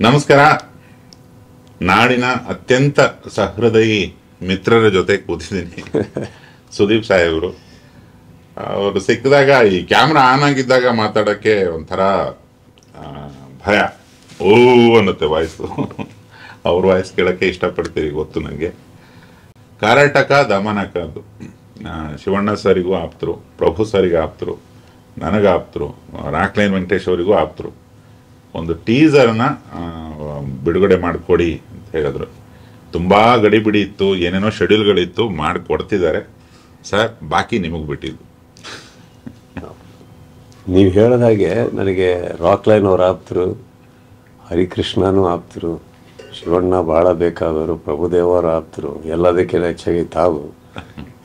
ನಮಸ್ಕಾರ. ನಾಡಿನ ಅತ್ಯಂತ ಸಹೃದಯಿ ಮಿತ್ರರ ಜೊತೆ ಕೂತಿದ್ದೀನಿ. ಸುದೀಪ್ ಸಾಹೇಬರು ಅವರು ಸಿಕ್ಕಿದಾಗ ಈ ಕ್ಯಾಮ್ರಾ ಆನ್ ಆಗಿದ್ದಾಗ ಮಾತಾಡೋಕ್ಕೆ ಒಂಥರ ಭಯ, ಓ ಅನ್ನತ್ತೆ ವಾಯ್ಸು. ಅವ್ರ ವಾಯ್ಸ್ ಕೇಳೋಕ್ಕೆ ಇಷ್ಟಪಡ್ತೀವಿ, ಗೊತ್ತು ನನಗೆ. ಕರಾಟಕ ದಮನಕ ಅದು ಶಿವಣ್ಣ ಸರಿಗೂ ಆಪ್ತರು, ಪ್ರಭು ಸರಿಗೆ ಆಪ್ತರು, ನನಗೆ ಆಪ್ತರು, ರಾಕ್ಲೈನ್ ವೆಂಕಟೇಶ್ ಅವರಿಗೂ ಆಪ್ತರು. ಒಂದು ಟೀಸರ್ನ ಬಿಡುಗಡೆ ಮಾಡಿಕೊಡಿ ಅಂತ ಹೇಳಿದ್ರು. ತುಂಬ ಗಡಿಬಿಡಿ ಇತ್ತು, ಏನೇನೋ ಶೆಡ್ಯೂಲ್ಗಳಿತ್ತು, ಮಾಡಿಕೊಡ್ತಿದ್ದಾರೆ ಸರ್. ಬಾಕಿ ನಿಮಗೆ ಬಿಟ್ಟಿದ್ದು. ನೀವು ಹೇಳಿದ ಹಾಗೆ ನನಗೆ ರಾಕ್ಲೈನ್ ಅವ್ರ ಆಪ್ತರು, ಹರಿಕೃಷ್ಣನೂ ಆಪ್ತರು, ಶಿವಣ್ಣ ಭಾಳ ಬೇಕಾದವರು, ಪ್ರಭುದೇವರ ಆಪ್ತರು, ಎಲ್ಲದಕ್ಕೆಲ್ಲ ಹೆಚ್ಚಾಗಿ ತಾವು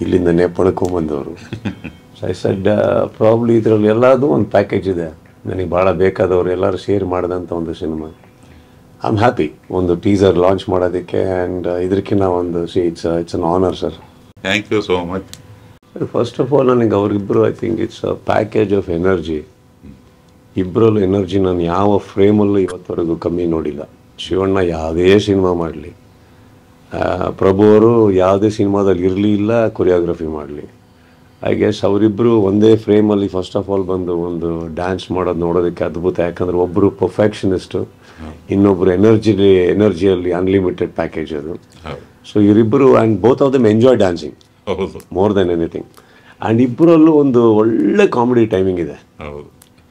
ಇಲ್ಲಿಂದ ನೇಪಳ್ಕೊಂಬಂದವರು. ಐ ಸೆಡ್ ಪ್ರಾಬ್ಲಿ ಇದರಲ್ಲಿ ಎಲ್ಲದೂ ಒಂದು ಪ್ಯಾಕೇಜ್ ಇದೆ. ನನಗೆ ಭಾಳ ಬೇಕಾದವರು ಎಲ್ಲರೂ ಶೇರ್ ಮಾಡಿದಂಥ ಒಂದು ಸಿನಿಮಾ. ಐ ಆಮ್ ಹ್ಯಾಪಿ ಒಂದು ಟೀಸರ್ ಲಾಂಚ್ ಮಾಡೋದಕ್ಕೆ. ಆ್ಯಂಡ್ ಇದಕ್ಕಿಂತ ಒಂದು it's an honour sir. Thank you so much. First of all ನನಗೆ ಅವರಿಬ್ಬರು I think it's a package of energy. ಇಬ್ಬರಲ್ಲೂ ಎನರ್ಜಿ ನಾನು ಯಾವ ಫ್ರೇಮಲ್ಲೂ ಇವತ್ತವರೆಗೂ ಕಮ್ಮಿ ನೋಡಿಲ್ಲ. ಶಿವಣ್ಣ ಯಾವುದೇ ಸಿನಿಮಾ ಮಾಡಲಿ, ಪ್ರಭು ಅವರು ಯಾವುದೇ ಸಿನಿಮಾದಲ್ಲಿ ಇರಲಿ ಇಲ್ಲ ಕೊರಿಯೋಗ್ರಫಿ ಮಾಡಲಿ, ಐ ಗೆಸ್ ಅವರಿಬ್ಬರು ಒಂದೇ ಫ್ರೇಮಲ್ಲಿ ಫಸ್ಟ್ ಆಫ್ ಆಲ್ ಬಂದು ಒಂದು ಡ್ಯಾನ್ಸ್ ಮಾಡೋದು ನೋಡೋದಕ್ಕೆ ಅದ್ಭುತ. ಯಾಕಂದರೆ ಒಬ್ಬರು ಪರ್ಫೆಕ್ಷನಿಸ್ಟು, ಇನ್ನೊಬ್ಬರು ಎನರ್ಜಿಯಲ್ಲಿ ಅನ್ಲಿಮಿಟೆಡ್ ಪ್ಯಾಕೇಜ್ ಅದು. ಸೊ ಇವರಿಬ್ಬರು and both of them enjoy dancing more than anything. And ಇಬ್ಬರಲ್ಲೂ ಒಂದು ಒಳ್ಳೆ ಕಾಮಿಡಿ ಟೈಮಿಂಗ್ ಇದೆ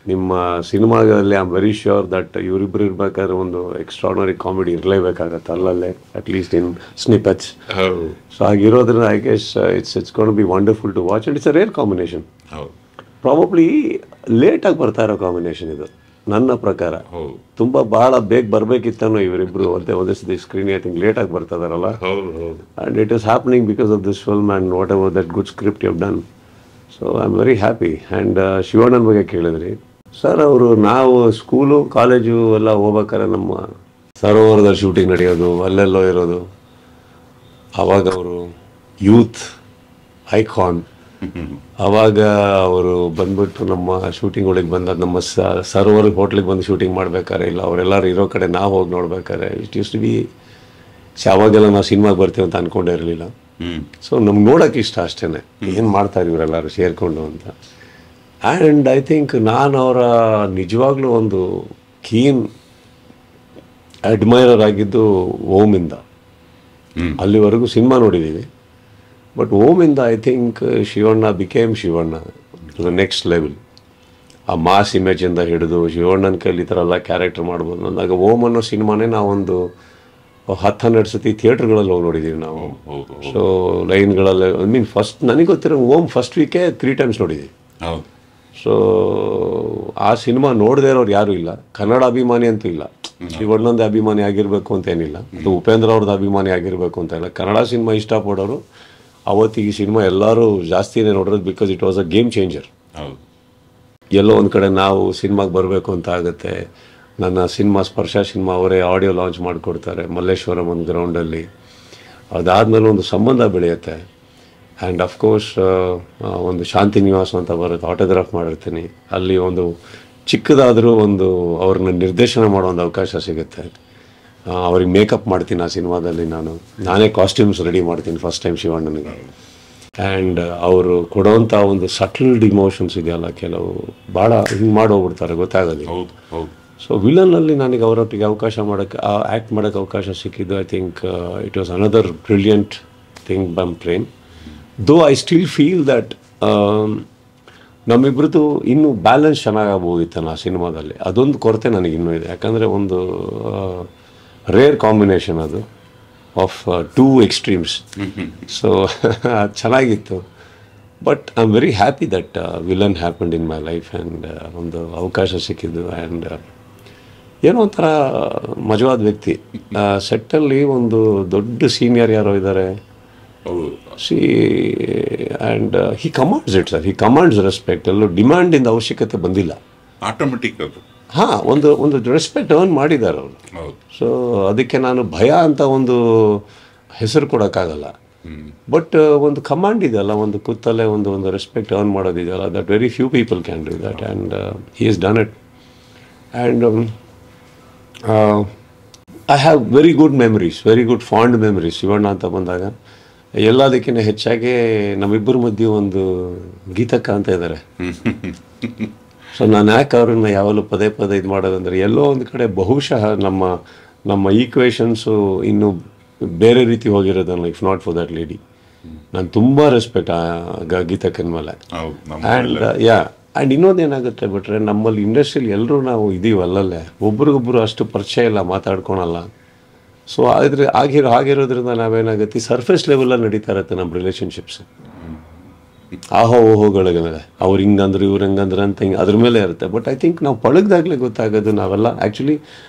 ನಿಮ್ಮ ಸಿನಿಮಾದಲ್ಲಿ. I am very sure that ಇವರಿಬ್ಬರು ಇರಬೇಕಾದ್ರೆ ಒಂದು ಎಕ್ಸ್ಟ್ರಾರ್ಡಿನರಿ ಕಾಮಿಡಿ ಇರಲೇಬೇಕಾಗತ್ತೆ ಅಲ್ಲಲ್ಲೇ, ಅಟ್ಲೀಸ್ಟ್ ಇನ್ ಸ್ನಿಪೆಟ್ಸ್. ಸೊ ಹಾಗಿರೋದ್ರಿಂದ I guess it's gonna be wonderful to watch. And it's a rare combination. Probably ಲೇಟಾಗಿ ಬರ್ತಾ ಇರೋ ಕಾಂಬಿನೇಷನ್ ಇದು ನನ್ನ ಪ್ರಕಾರ. ತುಂಬ ಭಾಳ ಬೇಗ ಬರಬೇಕಿತ್ತನೋ ಇವರಿಬ್ಬರು ಒಂದೇ ಸತಿ ಸ್ಕ್ರೀನ್ ಐ ಥಿಂಕ್ ಲೇಟಾಗಿ ಬರ್ತಾ ಇದಾರಲ್ಲ. And it is happening because of this film and whatever that good script you have done. So I am very happy. And ಶಿವಣ್ಣನ ಬಗ್ಗೆ ಕೇಳಿದ್ರಿ ಸರ್. ಅವರು ನಾವು ಸ್ಕೂಲು ಕಾಲೇಜು ಎಲ್ಲ ಹೋಗ್ಬೇಕಾದ್ರೆ ನಮ್ಮ ಸರೋವರದಲ್ಲಿ ಶೂಟಿಂಗ್ ನಡೆಯೋದು, ಅಲ್ಲೆಲ್ಲೋ ಇರೋದು. ಆವಾಗ ಅವರು ಯೂತ್ ಐಕಾನ್. ಆವಾಗ ಅವರು ಬಂದ್ಬಿಟ್ಟು ನಮ್ಮ ಶೂಟಿಂಗ್ಗಳಿಗೆ ಬಂದ ನಮ್ಮ ಸರೋವರ ಹೋಟ್ಲಿಗೆ ಬಂದು ಶೂಟಿಂಗ್ ಮಾಡ್ಬೇಕಾರೆ, ಇಲ್ಲ ಅವರೆಲ್ಲರೂ ಇರೋ ಕಡೆ ನಾವು ಹೋಗಿ ನೋಡ್ಬೇಕಾರೆ ಇಟ್ ಯೂಸ್ ಟು ಬಿ. ಅವಾಗೆಲ್ಲ ನಾವು ಸಿನಿಮಾಗೆ ಬರ್ತೀವಿ ಅಂತ ಅಂದ್ಕೊಂಡೇ ಇರಲಿಲ್ಲ. ಸೊ ನಮ್ಗೆ ನೋಡೋಕೆ ಇಷ್ಟ ಅಷ್ಟೇ, ಏನು ಮಾಡ್ತಾರೆ ಇವರೆಲ್ಲರೂ ಸೇರಿಕೊಂಡು ಅಂತ. ಆ್ಯಂಡ್ ಐ ಥಿಂಕ್ ನಾನು ಅವರ ನಿಜವಾಗ್ಲೂ ಒಂದು ಕೀನ್ ಅಡ್ಮೈರರ್ ಆಗಿದ್ದು ಓಮಿಂದ. ಅಲ್ಲಿವರೆಗೂ ಸಿನಿಮಾ ನೋಡಿದ್ದೀವಿ, ಬಟ್ ಓಮಿಂದ I think Shivanna became Shivanna to the next level. ಆ ಮಾಸ್ ಇಮೇಜಿಂದ ಹಿಡಿದು ಶಿವಣ್ಣನ ಕೈಲಿ ಈ ಥರ ಎಲ್ಲ ಕ್ಯಾರೆಕ್ಟರ್ ಮಾಡ್ಬೋದು ಅಂದಾಗ ಓಮ್ ಅನ್ನೋ ಸಿನಿಮಾನೇ ನಾವೊಂದು 10-12 ಸತಿ ಥಿಯೇಟ್ರ್ಗಳಲ್ಲಿ ಹೋಗಿ ನೋಡಿದ್ದೀವಿ ನಾವು. ಸೊ ಲೈನ್ಗಳಲ್ಲಿ ಐ ಮೀನ್ ಫಸ್ಟ್ ನನಗೆ ಗೊತ್ತಿರೋ ಓಮ್ ಫಸ್ಟ್ ವೀಕೇ 3 ಟೈಮ್ಸ್ ನೋಡಿದ್ದೀವಿ. ಸೊ ಆ ಸಿನಿಮಾ ನೋಡದೇ ಇರೋರು ಯಾರೂ ಇಲ್ಲ. ಕನ್ನಡ ಅಭಿಮಾನಿ ಅಂತೂ ಇಲ್ಲ, ಶಿವಣ್ಣಂದೇ ಅಭಿಮಾನಿ ಆಗಿರಬೇಕು ಅಂತೇನಿಲ್ಲ, ಅದು ಉಪೇಂದ್ರ ಅವ್ರದ್ದು ಅಭಿಮಾನಿ ಆಗಿರಬೇಕು ಅಂತ ಇಲ್ಲ. ಕನ್ನಡ ಸಿನಿಮಾ ಇಷ್ಟಪಡೋರು ಅವತ್ತಿಗೆ ಸಿನಿಮಾ ಎಲ್ಲರೂ ಜಾಸ್ತಿನೇ ನೋಡೋದು because it was a game changer. ಎಲ್ಲೋ ಒಂದು ಕಡೆ ನಾವು ಸಿನಿಮಾಗೆ ಬರಬೇಕು ಅಂತ ಆಗುತ್ತೆ. ನನ್ನ ಸಿನಿಮಾ ಸ್ಪರ್ಶ ಸಿನಿಮಾ ಅವರೇ ಆಡಿಯೋ ಲಾಂಚ್ ಮಾಡಿಕೊಡ್ತಾರೆ ಮಲ್ಲೇಶ್ವರಂ ಒಂದು ಗ್ರೌಂಡಲ್ಲಿ. ಅದಾದಮೇಲೆ ಒಂದು ಸಂಬಂಧ ಬೆಳೆಯುತ್ತೆ. ಆ್ಯಂಡ್ ಅಫ್ಕೋರ್ಸ್ ಒಂದು ಶಾಂತಿ ನಿವಾಸ ಅಂತ ಬರುತ್ತೆ, ಆಟೋಗ್ರಾಫ್ ಮಾಡಿರ್ತೀನಿ. ಅಲ್ಲಿ ಒಂದು ಚಿಕ್ಕದಾದರೂ ಒಂದು ಅವ್ರನ್ನ ನಿರ್ದೇಶನ ಮಾಡೋ ಒಂದು ಅವಕಾಶ ಸಿಗುತ್ತೆ. ಅವ್ರಿಗೆ ಮೇಕಪ್ ಮಾಡ್ತೀನಿ ಆ ಸಿನಿಮಾದಲ್ಲಿ. ನಾನೇ ಕಾಸ್ಟ್ಯೂಮ್ಸ್ ರೆಡಿ ಮಾಡ್ತೀನಿ ಫಸ್ಟ್ ಟೈಮ್ ಶಿವಣ್ಣನಿಗೆ. ಆ್ಯಂಡ್ ಅವರು ಕೊಡೋವಂಥ ಒಂದು ಸಟಲ್ಡ್ ಇಮೋಷನ್ಸ್ ಇದೆಯಲ್ಲ, ಕೆಲವು ಭಾಳ ಹಿಂಗೆ ಮಾಡೋಗ್ಬಿಡ್ತಾರೆ, ಗೊತ್ತಾಗೋದಿಲ್ಲ. ಸೊ ವಿಲನ್ನಲ್ಲಿ ನನಗೆ ಅವರೊಟ್ಟಿಗೆ ಅವಕಾಶ ಮಾಡೋಕ್ಕೆ, ಆ್ಯಕ್ಟ್ ಮಾಡೋಕ್ಕೆ ಅವಕಾಶ ಸಿಕ್ಕಿದ್ದು I think it was another brilliant thing ಬಮ್ Prem. Though I still feel that ನಮ್ಮಿಬ್ರದ್ದು ಇನ್ನೂ ಬ್ಯಾಲೆನ್ಸ್ ಚೆನ್ನಾಗಾಗ್ಬೋದಿತ್ತು ಆ ಸಿನಿಮಾದಲ್ಲಿ. ಅದೊಂದು ಕೊರತೆ ನನಗೆ ಇನ್ನೂ ಇದೆ. ಯಾಕಂದರೆ ಒಂದು ರೇರ್ ಕಾಂಬಿನೇಷನ್ ಅದು ಆಫ್ 2 ಎಕ್ಸ್ಟ್ರೀಮ್ಸ್. ಸೊ ಅದು ಚೆನ್ನಾಗಿತ್ತು. But I am very happy that villain happened in my life. And ಒಂದು ಅವಕಾಶ ಸಿಕ್ಕಿದ್ದು. ಆ್ಯಂಡ್ ಏನೋ ಒಂಥರ ಮಜವಾದ ವ್ಯಕ್ತಿ. ಸೆಟ್ಟಲ್ಲಿ ಒಂದು ದೊಡ್ಡ ಸೀನಿಯರ್ ಯಾರೋ ಇದ್ದಾರೆ. And he commands it sir. He commands respect. ಎಲ್ಲೂ ಡಿಮ್ಯಾಂಡಿಂದ ಅವಶ್ಯಕತೆ ಬಂದಿಲ್ಲ, ಆಟೋಮೆಟಿಕ್ ಅದು. ಹಾಂ, ಒಂದು ರೆಸ್ಪೆಕ್ಟ್ ಅರ್ನ್ ಮಾಡಿದ್ದಾರೆ ಅವರು. ಸೊ ಅದಕ್ಕೆ ನಾನು ಭಯ ಅಂತ ಒಂದು ಹೆಸರು ಕೊಡೋಕ್ಕಾಗಲ್ಲ. ಬಟ್ ಒಂದು ಕಮಾಂಡ್ ಇದೆಯಲ್ಲ, ಒಂದು ಕೂತಲ್ಲೇ ಒಂದು ರೆಸ್ಪೆಕ್ಟ್ ಅರ್ನ್ ಮಾಡೋದಿದೆಯಲ್ಲ, that very few people can do that. And he is done it. And I have very good memories, very good fond memories Shivanna ಅಂತ ಬಂದಾಗ. ಎಲ್ಲದಕ್ಕಿಂತ ಹೆಚ್ಚಾಗಿ ನಮ್ಮಿಬ್ಬರ ಮಧ್ಯೆ ಒಂದು ಗೀತಕ್ಕ ಅಂತ ಇದ್ದಾರೆ. ಸೊ ನಾನು ಯಾಕೆ ಅವ್ರನ್ನ ಯಾವಾಗಲೂ ಪದೇ ಪದೇ ಇದು ಮಾಡೋದಂದ್ರೆ, ಎಲ್ಲೋ ಒಂದು ಕಡೆ ಬಹುಶಃ ನಮ್ಮ ಈಕ್ವೇಷನ್ಸು ಇನ್ನೂ ಬೇರೆ ರೀತಿ ಹೋಗಿರೋದನ್ನ, if not for that lady. ನಾನು ತುಂಬ ರೆಸ್ಪೆಕ್ಟ್ ಗೀತಕ್ಕನ ಮೇಲೆ. ಆ್ಯಂಡ್ ಆ್ಯಂಡ್ ಇನ್ನೊಂದೇನಾಗುತ್ತೆ ಬಿಟ್ರೆ, ನಮ್ಮಲ್ಲಿ ಇಂಡಸ್ಟ್ರಿಯಲ್ಲಿ ಎಲ್ಲರೂ ನಾವು ಇದೀವಿ ಅಲ್ಲಲ್ಲೇ, ಒಬ್ರಿಗೊಬ್ರು ಅಷ್ಟು ಪರಿಚಯ ಇಲ್ಲ, ಮಾತಾಡ್ಕೊಳಲ್ಲ. ಸೊ ಆಗಿರೋದ್ರಿಂದ ನಾವೇನಾಗುತ್ತೆ, ಸರ್ಫೇಸ್ ಲೆವೆಲಲ್ಲಿ ನಡೀತಾ ಇರುತ್ತೆ ನಮ್ಮ ರಿಲೇಷನ್ಶಿಪ್ಸ್. ಆಹೋ ಓಹೋಗಳಿಗೆ ಮೇಲೆ ಅವ್ರು ಹಿಂಗಂದ್ರೆ ಇವ್ರು ಹೆಂಗಂದ್ರೆ ಅಂತ ಹಿಂಗೆ ಅದ್ರ ಮೇಲೆ ಇರುತ್ತೆ. ಬಟ್ ಐ ಥಿಂಕ್ ನಾವು ಪಳಗ್ದಾಗಲೇ ಗೊತ್ತಾಗೋದು ನಾವೆಲ್ಲ ಆ್ಯಕ್ಚುಲಿ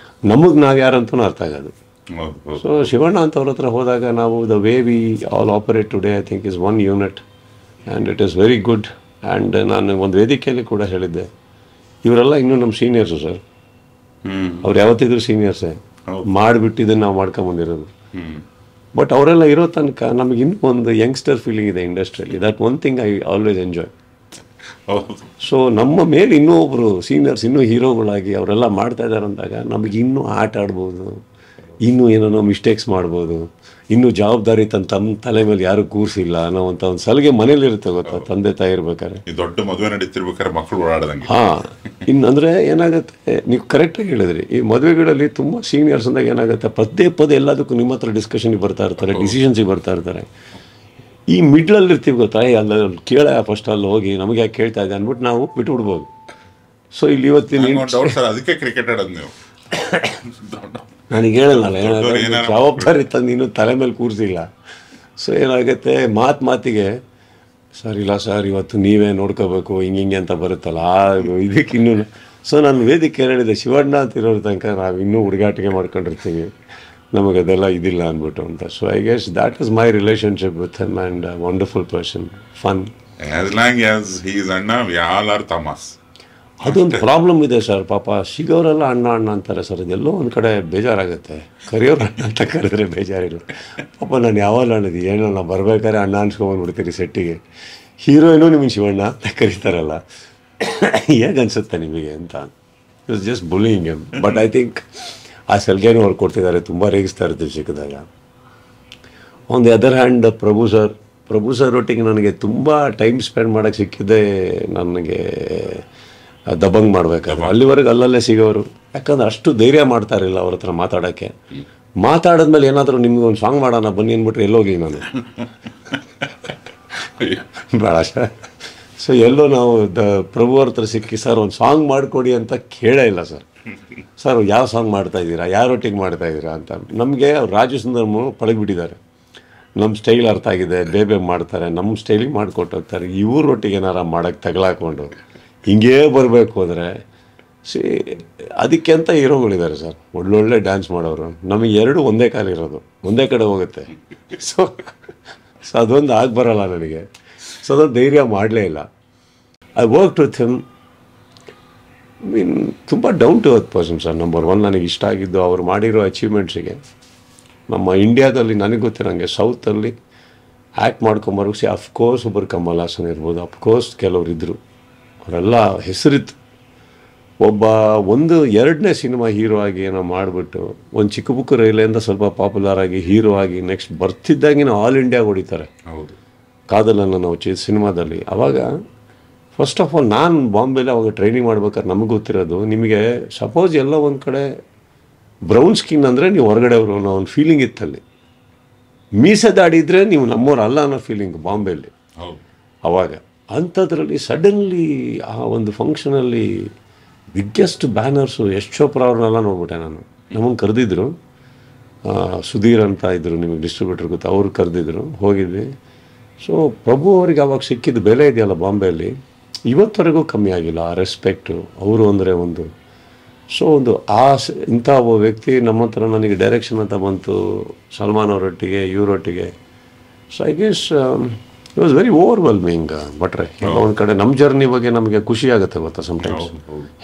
ನಮಗೆ ನಾವು ಯಾರಂತೂ ಅರ್ಥ ಆಗೋದು. ಸೊ ಶಿವಣ್ಣ ಅಂತವ್ರ ಹತ್ರ ಹೋದಾಗ ನಾವು the way we all operate today I think is one unit and it is very good. And ನಾನು ಒಂದು ವೇದಿಕೆಯಲ್ಲಿ ಕೂಡ ಹೇಳಿದ್ದೆ, ಇವರೆಲ್ಲ ಇನ್ನೂ ನಮ್ಮ ಸೀನಿಯರ್ಸು ಸರ್. ಅವ್ರು ಯಾವತ್ತಿದ್ರು ಸೀನಿಯರ್ಸೇ, ಮಾಡಿಬಿಟ್ಟಿದ್ದನ್ನು ನಾವು ಮಾಡ್ಕೊಂಬಂದಿರೋದು. ಬಟ್ ಅವರೆಲ್ಲ ಇರೋ ತನಕ ನಮಗೆ ಇನ್ನೂ ಒಂದು ಯಂಗ್ಸ್ಟರ್ ಫೀಲಿಂಗ್ ಇದೆ ಇಂಡಸ್ಟ್ರಿಯಲ್ಲಿ. That one thing I always enjoy. So ನಮ್ಮ ಮೇಲೆ ಇನ್ನೂ ಒಬ್ಬರು ಸೀನಿಯರ್ಸ್ ಇನ್ನೂ ಹೀರೋಗಳಾಗಿ ಅವರೆಲ್ಲ ಮಾಡ್ತಾ ಇದ್ದಾರೆ ಅಂದಾಗ ನಮಗೆ ಇನ್ನೂ ಆಟ ಆಡ್ಬೋದು, ಇನ್ನೂ ಏನೇನೋ ಮಿಸ್ಟೇಕ್ಸ್ ಮಾಡ್ಬೋದು, ಇನ್ನೂ ಜವಾಬ್ದಾರಿ ತಮ್ಮ ತಲೆ ಮೇಲೆ ಯಾರು ಕೂರಿಸಿಲ್ಲ ಅನ್ನೋ ಅಂತ ಒಂದು ಸಲಿಗೆ ಮನೇಲಿ ಇರುತ್ತೆ ಗೊತ್ತಾ, ತಂದೆ ತಾಯಿ ಇರ್ಬೇಕಾದ್ರೆ. ದೊಡ್ಡ ಮದುವೆ ನಡೀತಿರ್ಬೇಕಾದ್ರೆ ಮಕ್ಕಳು ಓಡಾಡದಂಗೆ. ಇನ್ನಂದರೆ ಏನಾಗುತ್ತೆ, ನೀವು ಕರೆಕ್ಟಾಗಿ ಹೇಳಿದ್ರಿ, ಈ ಮದುವೆಗಳಲ್ಲಿ ತುಂಬ ಸೀನಿಯರ್ಸ್ ಅಂದಾಗ ಏನಾಗುತ್ತೆ, ಪದೇ ಎಲ್ಲದಕ್ಕೂ ನಿಮ್ಮ ಹತ್ರ ಡಿಸ್ಕಷನ್ಗೆ ಬರ್ತಾ ಇರ್ತಾರೆ, ಡಿಸಿಷನ್ಸಿಗೆ ಬರ್ತಾ ಇರ್ತಾರೆ. ಈ ಮಿಡ್ಲಲ್ಲಿ ಇರ್ತೀವಿ ಗೊತ್ತಾ, ಅಲ್ಲಿ ಕೇಳ ಫಸ್ಟ್ ಅಲ್ಲಿ ಹೋಗಿ ನಮಗೆ ಯಾಕೆ ಕೇಳ್ತಾ ಇದೆ ಅಂದ್ಬಿಟ್ಟು ನಾವು ಬಿಟ್ಬಿಡ್ಬೋದು. ಸೊ ಇಲ್ಲಿ ಇವತ್ತಿನ ಅದಕ್ಕೆ ಕ್ರಿಕೆಟ್ ಆಡೋದು ನೀವು. ನನಗೆ ಹೇಳಲ್ಲ, ಜವಾಬ್ದಾರಿ ತಂದು ಇನ್ನೂ ತಲೆ ಮೇಲೆ ಕೂರಿಸಿಲ್ಲ. ಸೊ ಏನಾಗುತ್ತೆ, ಮಾತಿಗೆ ಸರ್ ಇಲ್ಲ ಸರ್ ಇವತ್ತು ನೀವೇ ನೋಡ್ಕೋಬೇಕು ಹಿಂಗೆ ಅಂತ ಬರುತ್ತಲ್ಲ ಇದಕ್ಕೆ ಇನ್ನೂ. ಸೊ ನಾನು ವೇದಿಕೆ ಹೇಳಿದೆ, ಶಿವಣ್ಣ ಅಂತ ಇರೋ ತನಕ ನಾವು ಇನ್ನೂ ಹುಡುಗಾಟಿಗೆ ಮಾಡ್ಕೊಂಡಿರ್ತೀವಿ, ನಮಗದೆಲ್ಲ ಇದಿಲ್ಲ ಅಂದ್ಬಿಟ್ಟು ಅಂತ. So I guess that is my relationship with him and wonderful person, fun. As long as he is ಅಣ್ಣ, ವಿ ಆಲ್ ಆರ್ ತಮಾಸ್. ಅದೊಂದು ಪ್ರಾಬ್ಲಮ್ ಇದೆ ಸರ್, ಪಾಪ ಸಿಗೋರೆಲ್ಲ ಅಣ್ಣ ಅಂತಾರೆ ಸರ್. ಅದೆಲ್ಲೋ ಒಂದು ಕಡೆ ಬೇಜಾರಾಗುತ್ತೆ, ಕರೆಯೋರು ಅಣ್ಣ ಅಂತ ಕರೆದ್ರೆ ಬೇಜಾರಿಲ್ಲ. ಪಾಪ ನಾನು ಯಾವಾಗ ಅನ್ನೋದು ಏನೋ ನಾವು ಬರ್ಬೇಕಾದ್ರೆ ಅಣ್ಣ ಅನ್ಸ್ಕೊಂಡ್ಬಿಡ್ತೀರಿ ಸೆಟ್ಟಿಗೆ, ಹೀರೋಯಿನು ನಿಮಗೆ ಶಿವಣ್ಣ ಅಂತ ಕರೀತಾರಲ್ಲ, ಹೇಗೆ ಅನಿಸುತ್ತೆ ನಿಮಗೆ ಅಂತ. It's just bullying M. But I think ಆ ಸಲ್ಗೆನೂ ಅವ್ರು ಕೊಡ್ತಿದ್ದಾರೆ, ತುಂಬ ರೇಗಿಸ್ತಾ ಇರ್ತೀವಿ ಸಿಕ್ಕಿದಾಗ. On the other hand Prabhu sir ಒಟ್ಟಿಗೆ ನನಗೆ ತುಂಬ ಟೈಮ್ ಸ್ಪೆಂಡ್ ಮಾಡೋಕ್ಕೆ ಸಿಕ್ಕಿದ್ದೆ ನನಗೆ ದಬಂಗ್ ಮಾಡಬೇಕಾದ್ರೆ. ಅಲ್ಲಿವರೆಗೆ ಅಲ್ಲಲ್ಲೇ ಸಿಗೋರು, ಯಾಕಂದ್ರೆ ಅಷ್ಟು ಧೈರ್ಯ ಮಾಡ್ತಾ ಇರಲಿಲ್ಲ ಅವ್ರ ಹತ್ರ ಮಾತಾಡೋಕ್ಕೆ. ಮಾತಾಡಿದ್ಮೇಲೆ ಏನಾದರೂ ನಿಮ್ಗೆ ಒಂದು ಸಾಂಗ್ ಮಾಡೋಣ ಬನ್ನಿ ಅಂದ್ಬಿಟ್ರೆ ಎಲ್ಲೋಗಿ ನಾನು ಬೇಡ ಸರ್. ಸೊ ಎಲ್ಲೋ ನಾವು ಪ್ರಭು ಅವ್ರ ಹತ್ರ ಸಿಕ್ಕಿ ಸರ್ ಒಂದು ಸಾಂಗ್ ಮಾಡಿಕೊಡಿ ಅಂತ ಕೇಳೇ ಇಲ್ಲ ಸರ್. ಸರ್ ಯಾವ ಸಾಂಗ್ ಮಾಡ್ತಾಯಿದ್ದೀರಾ, ಯಾರೊಟ್ಟಿಗೆ ಮಾಡ್ತಾಯಿದ್ದೀರಾ ಅಂತ. ನಮಗೆ ರಾಜು ಸುಂದರಮು ಪಳಗಿಬಿಟ್ಟಿದ್ದಾರೆ, ನಮ್ಮ ಸ್ಟೈಲ್ ಅರ್ಥ ಆಗಿದೆ, ಬೇಬೆ ಮಾಡ್ತಾರೆ, ನಮ್ಮ ಸ್ಟೈಲಿಗೆ ಮಾಡಿಕೊಟ್ಟು ಹೋಗ್ತಾರೆ. ಇವ್ರೊಟ್ಟಿಗೆ ಏನಾರ ಮಾಡೋಕ್ಕೆ ತಗಲಾಕೊಂಡು ಹಿಂಗೇ ಬರಬೇಕು ಅಂದರೆ ಅದಕ್ಕೆ ಅಂತ ಹೀರೋಗಳಿದ್ದಾರೆ ಸರ್, ಒಳ್ಳೊಳ್ಳೆ ಡ್ಯಾನ್ಸ್ ಮಾಡೋರು. ನಮಗೆ ಎರಡು ಒಂದೇ ಕಾಲಿರೋದು, ಒಂದೇ ಕಡೆ ಹೋಗುತ್ತೆ. ಸೊ ಅದೊಂದು ಆಗಿ ಬರೋಲ್ಲ ನನಗೆ. ಸೊ ಅದೊಂದು ಧೈರ್ಯ ಮಾಡಲೇ ಇಲ್ಲ. I work with him. ತುಂಬ down to earth person sir. Number one ನನಗೆ ಇಷ್ಟ ಆಗಿದ್ದು ಅವ್ರು ಮಾಡಿರೋ ಅಚೀವ್ಮೆಂಟ್ಸಿಗೆ. ನಮ್ಮ ಇಂಡಿಯಾದಲ್ಲಿ ನನಗೆ ಗೊತ್ತಿರೋಂಗೆ ಸೌತಲ್ಲಿ ಆ್ಯಕ್ಟ್ ಮಾಡ್ಕೊಂಬರೋಸಿ ಅಫ್ಕೋರ್ಸ್ ಒಬ್ಬರು ಕಮಲ್ ಹಾಸನ್ ಇರ್ಬೋದು, ಅಫ್ಕೋರ್ಸ್ ಕೆಲವ್ರು ಇದ್ದರು, ಅವರೆಲ್ಲ ಹೆಸರಿತ್ತು. ಒಬ್ಬ ಎರಡನೇ ಸಿನಿಮಾ ಹೀರೋ ಆಗಿ ಏನೋ ಮಾಡಿಬಿಟ್ಟು ಒಂದು ಚಿಕ್ಕ ಬುಕ್ ರೈಲಿಂದ ಸ್ವಲ್ಪ ಪಾಪ್ಯುಲರ್ ಆಗಿ ಹೀರೋ ಆಗಿ ನೆಕ್ಸ್ಟ್ ಬರ್ತಿದ್ದಾಗಿನ ಆಲ್ ಇಂಡಿಯಾ ಹೊಡಿತಾರೆ. ಹೌದು, ಕಾದಲನ್ನು ನಾವು ಸಿನಿಮಾದಲ್ಲಿ. ಆವಾಗ ಫಸ್ಟ್ ಆಫ್ ಆಲ್ ನಾನು ಬಾಂಬೆಲಿ ಅವಾಗ ಟ್ರೈನಿಂಗ್ ಮಾಡ್ಬೇಕಾದ್ರೆ ನಮಗೆ ಗೊತ್ತಿರೋದು, ನಿಮಗೆ ಸಪೋಸ್ ಎಲ್ಲ ಒಂದು ಕಡೆ ಬ್ರೌನ್ ಸ್ಕಿನ್ ಅಂದರೆ ನೀವು ಹೊರಗಡೆ ಅವರು ಅನ್ನೋ ಒಂದು ಫೀಲಿಂಗ್ ಇತ್ತಲ್ಲಿ. ಮೀಸೆ ದಾಡಿದ್ರೆ ನೀವು ನಮ್ಮವ್ರು ಅಲ್ಲ ಅನ್ನೋ ಫೀಲಿಂಗ್ ಬಾಂಬೆಯಲ್ಲಿ ಅವಾಗ. ಅಂಥದ್ರಲ್ಲಿ ಸಡನ್ಲಿ ಆ ಒಂದು ಫಂಕ್ಷನಲ್ಲಿ ಬಿಗ್ಗೆಸ್ಟ್ ಬ್ಯಾನರ್ಸು ಯಶ್ ಚೋಪ್ರಾ ಅವ್ರನ್ನೆಲ್ಲ ನೋಡ್ಬಿಟ್ಟೆ ನಾನು. ನಮಗೆ ಕರೆದಿದ್ರು, ಸುಧೀರ್ ಅಂತ ಇದ್ದರು, ನಿಮಗೆ ಡಿಸ್ಟ್ರಿಬ್ಯೂಟರ್ ಗೊತ್ತಾ, ಅವ್ರು ಕರೆದಿದ್ರು, ಹೋಗಿದ್ವಿ. ಸೊ ಪ್ರಭು ಅವ್ರಿಗೆ ಅವಾಗ ಸಿಕ್ಕಿದ ಬೆಲೆ ಇದೆಯಲ್ಲ ಬಾಂಬೆಯಲ್ಲಿ, ಇವತ್ತವರೆಗೂ ಕಮ್ಮಿ ಆಗಿಲ್ಲ ಆ ರೆಸ್ಪೆಕ್ಟು. ಅವರು ಅಂದರೆ ಒಂದು ಇಂಥ ಒಬ್ಬ ವ್ಯಕ್ತಿ ನಮ್ಮ ಹತ್ರ ನನಗೆ ಡೈರೆಕ್ಷನ್ ಅಂತ ಬಂತು, ಸಲ್ಮಾನ್ ಅವರೊಟ್ಟಿಗೆ ಇವರೊಟ್ಟಿಗೆ. So I guess it was very overwhelming. ಬಟ್ರೆ ಎಲ್ಲ ಒಂದು ಕಡೆ ನಮ್ಮ ಜರ್ನಿ ಬಗ್ಗೆ ನಮಗೆ ಖುಷಿ ಆಗುತ್ತೆ ಗೊತ್ತಾ, ಸಮಟೈಮ್ಸ್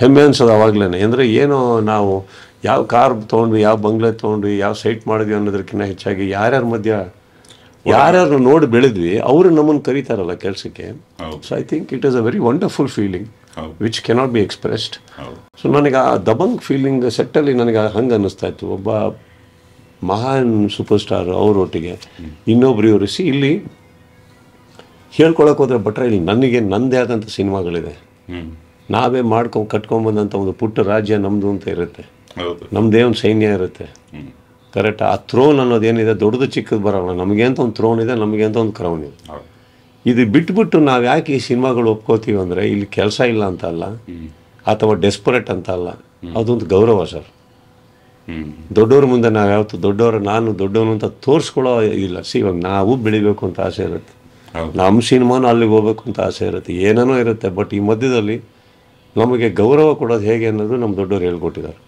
ಹೆಮ್ಮೆ ಅನ್ಸೋದು ಅವಾಗಲೇ. ಅಂದರೆ ಏನೋ ನಾವು ಯಾವ ಕಾರ್ ತೊಗೊಂಡ್ವಿ, ಯಾವ ಬಂಗ್ಲೆ ತೊಗೊಂಡ್ವಿ, ಯಾವ ಸೈಟ್ ಮಾಡಿದ್ವಿ ಅನ್ನೋದಕ್ಕಿಂತ ಹೆಚ್ಚಾಗಿ ಯಾರ್ಯಾರು ನೋಡಿ ಬೆಳೆದ್ವಿ ಅವರು ನಮ್ಮನ್ನು ಕರೀತಾರಲ್ಲ ಕೆಲಸಕ್ಕೆ. So I think it is a very wonderful feeling which cannot be expressed. So ನನಗೆ ಆ ದಬಂಗ್ ಫೀಲಿಂಗ್ ಸೆಟ್ಟಲ್ಲಿ ನನಗೆ ಹಂಗೆ ಅನ್ನಿಸ್ತಾ ಇತ್ತು. ಒಬ್ಬ ಮಹಾನ್ ಸೂಪರ್ ಸ್ಟಾರ್ ಅವರೊಟ್ಟಿಗೆ ಇನ್ನೊಬ್ರು ಇವರು ಇಲ್ಲಿ ಹೇಳ್ಕೊಳಕ್ಕೆ ಹೋದ್ರೆ ಭಟ್ರ ಇಲ್ಲಿ ನನಗೆ ನನ್ನದೇ ಆದಂಥ ಸಿನಿಮಾಗಳಿದೆ. ನಾವೇ ಕಟ್ಕೊಂಬಂದಂಥ ಒಂದು ಪುಟ್ಟ ರಾಜ್ಯ ನಮ್ಮದು ಅಂತ ಇರುತ್ತೆ, ನಮ್ಮದೇ ಒಂದು ಸೈನ್ಯ ಇರುತ್ತೆ. ಕರೆಕ್ಟ್. ಆ ಥ್ರೋನ್ ಅನ್ನೋದೇನಿದೆ ದೊಡ್ಡದು ಚಿಕ್ಕದು ಬರೋಲ್ಲ. ನಮಗೆ ಅಂತ ಒಂದು ಥ್ರೋನ್ ಇದೆ, ನಮಗೆ ಅಂತ ಒಂದು ಕ್ರೌನ್ ಇದೆ. ಇದು ಬಿಟ್ಬಿಟ್ಟು ನಾವು ಯಾಕೆ ಈ ಸಿನಿಮಾಗಳು ಒಪ್ಕೋತೀವಿ ಅಂದರೆ ಇಲ್ಲಿ ಕೆಲಸ ಇಲ್ಲ ಅಂತ ಅಲ್ಲ, ಅಥವಾ ಡೆಸ್ಪರೇಟ್ ಅಂತ ಅಲ್ಲ, ಅದೊಂದು ಗೌರವ ಸರ್. ದೊಡ್ಡವ್ರ ಮುಂದೆ ನಾವು ಯಾವತ್ತು ನಾನು ದೊಡ್ಡವನು ಅಂತ ತೋರಿಸ್ಕೊಳ್ಳೋ ಇಲ್ಲ. ಇವಾಗ ನಾವು ಬೆಳಿಬೇಕು ಅಂತ ಆಸೆ ಇರುತ್ತೆ, ನಮ್ಮ ಸಿನಿಮಾನು ಅಲ್ಲಿಗೆ ಹೋಗ್ಬೇಕು ಅಂತ ಆಸೆ ಇರುತ್ತೆ, ಏನೇನೋ ಇರುತ್ತೆ. ಬಟ್ ಈ ಮಧ್ಯದಲ್ಲಿ ನಮಗೆ ಗೌರವ ಕೊಡೋದು ಹೇಗೆ ಅನ್ನೋದು ನಮ್ಮ ದೊಡ್ಡವ್ರು ಹೇಳ್ಕೊಟ್ಟಿದ್ದಾರೆ.